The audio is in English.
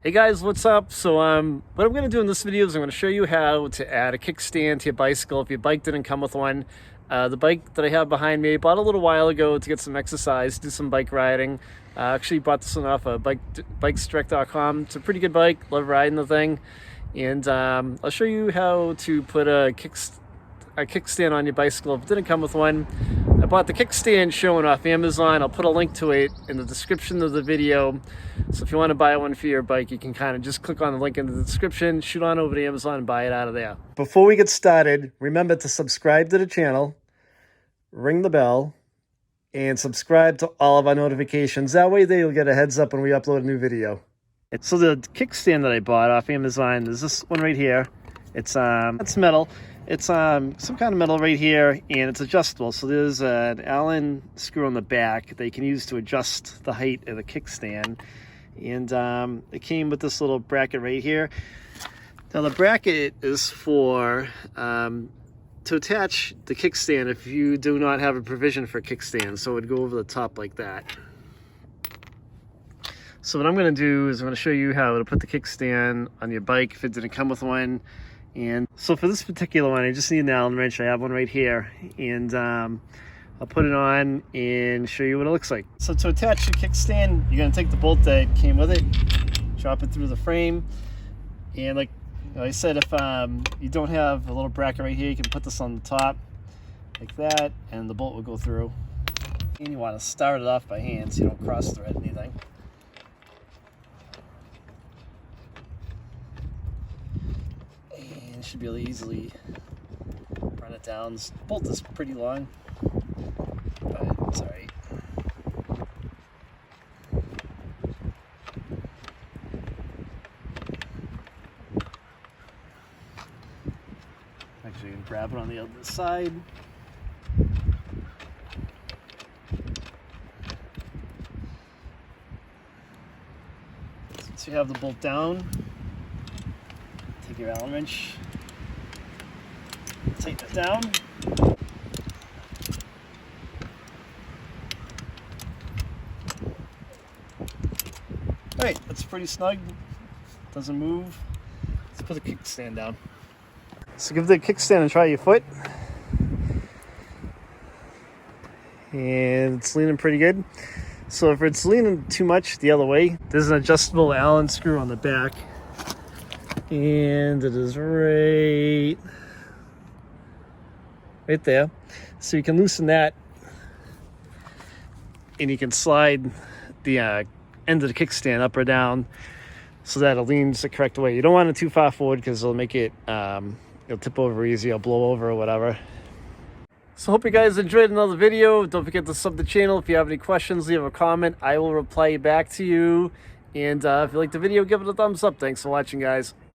Hey guys, what's up? So what I'm going to do in this video is I'm going to show you how to add a kickstand to your bicycle if your bike didn't come with one. The bike that I have behind me, I bought a little while ago to get some exercise, do some bike riding. Actually bought this one off of bikesdirect.com. It's a pretty good bike, love riding the thing. And I'll show you how to put a kickstand on your bicycle if it didn't come with one. I bought the kickstand showing off Amazon. I'll put a link to it in the description of the video. So if you want to buy one for your bike, you can kind of just click on the link in the description, shoot on over to Amazon and buy it out of there. Before we get started, remember to subscribe to the channel, ring the bell, and subscribe to all of our notifications. That way you'll get a heads up when we upload a new video. So the kickstand that I bought off Amazon is this one right here. It's metal. It's some kind of metal right here, and it's adjustable. So there's an Allen screw on the back that you can use to adjust the height of the kickstand. And it came with this little bracket right here. Now the bracket is for to attach the kickstand if you do not have a provision for a kickstand. So it would go over the top like that. So what I'm going to do is I'm going to show you how to put the kickstand on your bike if it didn't come with one. And so for this particular one, I just need an Allen wrench. I have one right here, and I'll put it on and show you what it looks like. So to attach the kickstand, you're going to take the bolt that came with it, drop it through the frame, and like I said, if you don't have a little bracket right here, you can put this on the top like that, and the bolt will go through. And you want to start it off by hand so you don't cross thread anything. Should be able to easily run it down. This bolt is pretty long, but it's alright. Actually, you can grab it on the other side. Once you have the bolt down, take your Allen wrench, tighten it down. Alright, that's pretty snug. Doesn't move. Let's put the kickstand down. So give the kickstand a try your foot. And it's leaning pretty good. So if it's leaning too much the other way, there's an adjustable Allen screw on the back. And it is right there. So you can loosen that, and you can slide the end of the kickstand up or down so that it leans the correct way. You don't want it too far forward because it'll make it it'll tip over easy, or blow over or whatever. So hope you guys enjoyed another video. Don't forget to sub the channel. If you have any questions, leave a comment. I will reply back to you. And if you like the video, give it a thumbs up. Thanks for watching, guys.